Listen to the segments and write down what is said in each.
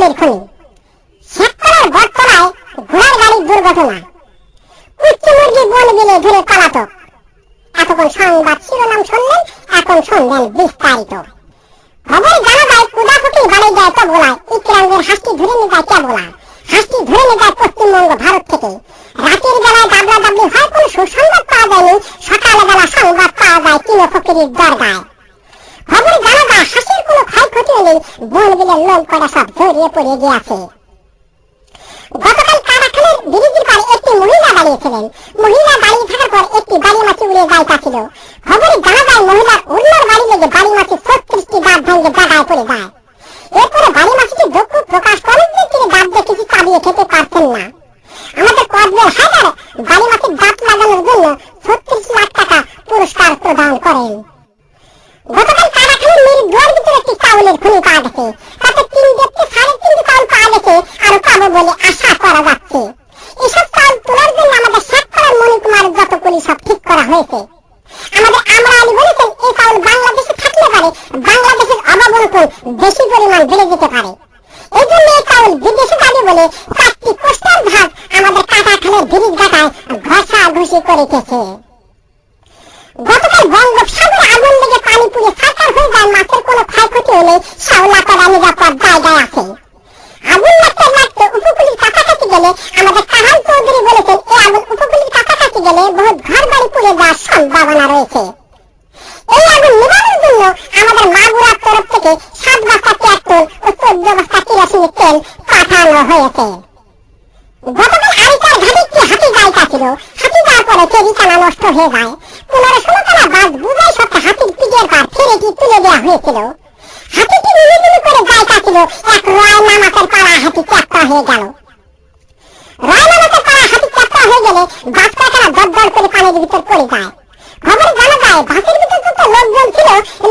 চাউলের খনি, শেখতলার বটতলায় ঘোড়ার গাড়ির দুর্ঘটনা, কুচ্চি মুরগি বন বিলে ধরে পলাতক। এতক্ষণ সংবাদ শিরোনাম শুনলেন, এখন শুনলেন বিস্তারিত। খবর জানা যায় কুদাকুটির বাড়ি যায় তো গোলায়, ইকরাঙ্গের হাসটি ধরে নিয়ে যায় কেবলা, হাসটি ধরে নিয়ে যায় পশ্চিমবঙ্গ ভারত থেকে। রাতের বেলায় দাবলা দাবলি হয়, কোনো সুসংবাদ পাওয়া যায়নি। সকালে বেলা সংবাদ পাওয়া যায় কিনো ফকিরের দরগায়। খবর জানা যায় হাসির কোনো ক্ষয়ক্ষতি হলেই বন বিলের লোক করা সব জড়িয়ে পড়ে গিয়েছে। গতকাল কারাখালের ব্রিজের পারে একটি মহিলা দাঁড়িয়েছিলেন। মহিলা দাঁড়িয়ে থাকার পর একটি বাড়ি মাছি উড়ে যাইতেছিল। খবরে জানা যায় মহিলার উড়নার বাড়ি লেগে বাড়ি মাছি 36টি দাঁত ভেঙে জায়গায় পড়ে যায়। এরপরে বাড়ি মাছিটি দুঃখ প্রকাশ করেন যে তিনি দাঁত দিয়ে কিছু চালিয়ে খেতে পারছেন না। আমাদের কদবের হায়দার বাড়ি মাছির দাঁত লাগানোর জন্য 36 লাখ টাকা পুরস্কার প্রদান করেন। গতকাল কারাখালের মেরির দুয়ার ভিতরে একটি চাউলের খনি পাওয়া গেছে। তাতে 3 ব্যক্তি 3.5 চাউল পাওয়া গেছে, আরো পাবো বলে আশা করা যাচ্ছে। এসব চাউল তোলার জন্য আমাদের শেখতলার মণিকুমারের যতগুলি সব ঠিক করা হয়েছে। আমাদের আমরা আলী বলেছেন এই চাউল বাংলাদেশে থাকলে পারে বাংলাদেশের অভাবনটন বেশি পরিমাণ বেড়ে যেতে পারে। এই জন্য এই চাউল বিদেশে যাবে বলে 4টি কোস্টার ভাগ আমাদের কারাখালের ব্রিজ গাটায় ঘষাঘষি করিতেছে। গতকাল বঙ্গোপসাগরে আগুন লেগে পানি পুড়ে ছারখার হয়ে যায়, মাছের কোনো ক্ষয়ক্ষতি হলে শাওলাপাড়া নিরাপদ জায়গায় আছে। আগুন লাগতে লাগতে উপকূলের কাছাকাছি গেলে আমাদের কাহান চৌধুরী বলেছেন এই আগুন উপকূলের কাছাকাছি গেলে বহুত ঘর বাড়ি পুড়ে যাওয়ার সম্ভাবনা রয়েছে। এই আগুন নিবানোর জন্য আমাদের মাগুরার তরফ থেকে 7 বস্তা পেট্রোল ও 14 বস্তা কেরোসিনের তেল পাঠানো হয়েছে। গতকাল আরিচার ঘাটে কি হাতি যাইতেছিল, হাতি যাওয়ার পরে চেরিখানা নষ্ট হয়ে যায়। 15-16 তলা বাস বুঝাই সত্ত্বে হাতির পিঠের পার ফেরেটি তুলে দেওয়া হয়েছিল। হাতিটি মিলিমিলি করে যাইতেছিল, এক রয়না মাছের পাড়া হাতি চ্যাপ্টা হয়ে গেল। রয়না মাছের পাড়া হাতি চ্যাপ্টা হয়ে গেলে বাস পায়খানা দরদর করে পানির ভিতর পড়ে যায়। খবরে জানা যায় বাসের ভিতর যত লোকজন ছিল,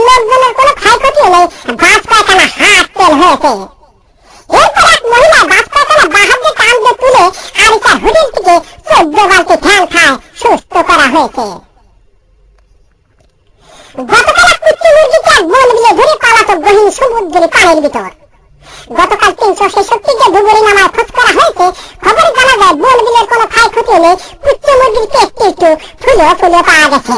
লোকজনের কোনো ক্ষয়ক্ষতি হলে বাস পায়খানা হাত তেল হয়েছে। এরপর এক মহিলা বাস পায়খানা বাহার দিয়ে টান দিয়ে তুলে আরিচার হোটেল থেকে 14 বালতি ঠ্যাং খায় সুস্থ করা হয়েছে। গতকাল এক কুচ্চি মুরগিকে এক বন বিলে ধরে পালাতক গহীন সমুদ্রের পানির ভিতর। গতকাল 366 যে ডুবুরি নামায় খোঁজ করা হয়েছে। খবরে জানা যায় বন বিলের কোনো ক্ষয়ক্ষতি হলে কুচ্চি মুরগিকে একটু ফুলে পাওয়া গেছে।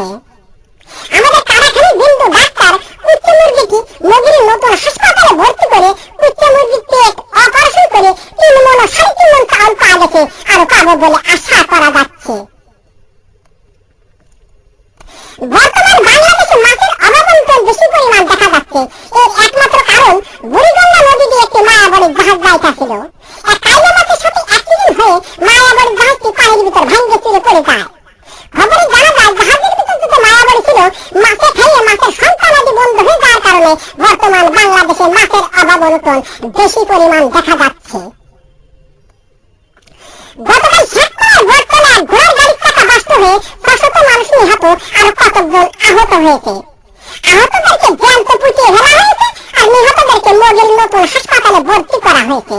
আমাদের কারাখালীর বিন্দু ডাক্তার কুচ্চি মুরগিটি নগরীর নতুন হাসপাতালে ভর্তি করে কুচ্চি মুরগির পেট অপারেশন করে 3 মণ ও 3.5 মণ চাউল পাওয়া গেছে, আরো পাবো বলে আশা করা যাচ্ছে। বর্তমান বাংলাদেশে মাছের অভাবনটন বেশি পরিমাণ দেখা যাচ্ছে। এর একমাত্র কারণ বুড়িগঙ্গা নদী দিয়ে একটি মায়াবড়ির জাহাজ যাইতেছিল। এক কাইলা মাছের সাথে অ্যাক্সিডেন্ট হয়ে মায়াবড়ির জাহাজটি পানির ভিতর ভেঙে চুরে পড়ে যায়। খবরে জানা যায় জাহাজের ভিতর যত মায়াবড়ি ছিল মাছে খাইয়ে মাছের সন্তানাদি বন্ধ হয়ে যাওয়ার কারণে বর্তমান বাংলাদেশে মাছের অভাবনটন বেশি পরিমাণ দেখা যাচ্ছে। গতকাল শেখতলার বটতলায় ঘোড়ার গাড়ির চাকা বাস্ট হয়ে 600 মানুষ নিহত, আরো কতজন আহত হয়েছে। আহতদেরকে জ্যান্ত পুঁতিয়ে ফেলা হয়েছে আর নিহতদেরকে মোগেল নতুন হাসপাতালে ভর্তি করা হয়েছে।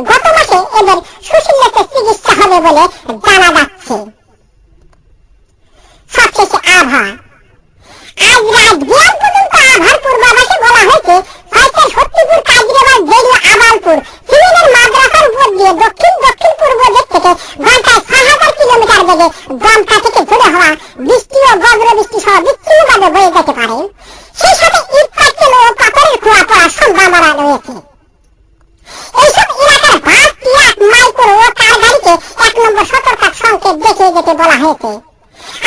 গত মাসে এদের সুশীলতে চিকিৎসা হবে বলে জানা যাচ্ছে। সবশেষে আবহাওয়া। আজ রাত বিয়ার পর্যন্ত আবহাওয়ার পূর্বাভাসে বলা হয়েছে ফয়সাল সত্যিপুর কাজরিবাগ বেরিয়া আবালপুর সিমেন্টের মাদ্রাসার উপর দিয়ে দক্ষিণ পূর্ব দিক থেকে ঘন্টায় 6000 কিলোমিটার বেগে দমকা থেকে ঝড়ে হওয়া বৃষ্টি ও বজ্রবৃষ্টি সহ বিচ্ছিন্নভাবে বয়ে যেতে পারে। সেই সাথে ইট পাটকেল ও পাথরের কুয়া পড়ার সম্ভাবনা রয়েছে। এইসব এলাকার বাস, ট্রাক, মাইক্রো ও কার গাড়িকে 1 নম্বর সতর্কতা সংকেত দেখিয়ে যেতে বলা হয়েছে।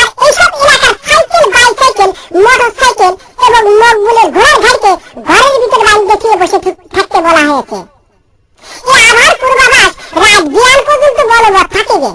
আর এইসব এলাকার সাইকেল, বাইসাইকেল, মোটর সাইকেল এবং মকবুলের ঘোড়ার গাড়িকে ঘরের ভিতর বাইরে দেখিয়ে বসে থাকতে বলা হয়েছে। এই আবহাওয়ার পূর্বাভাস রাত 2 পর্যন্ত বলবৎ থাকবে।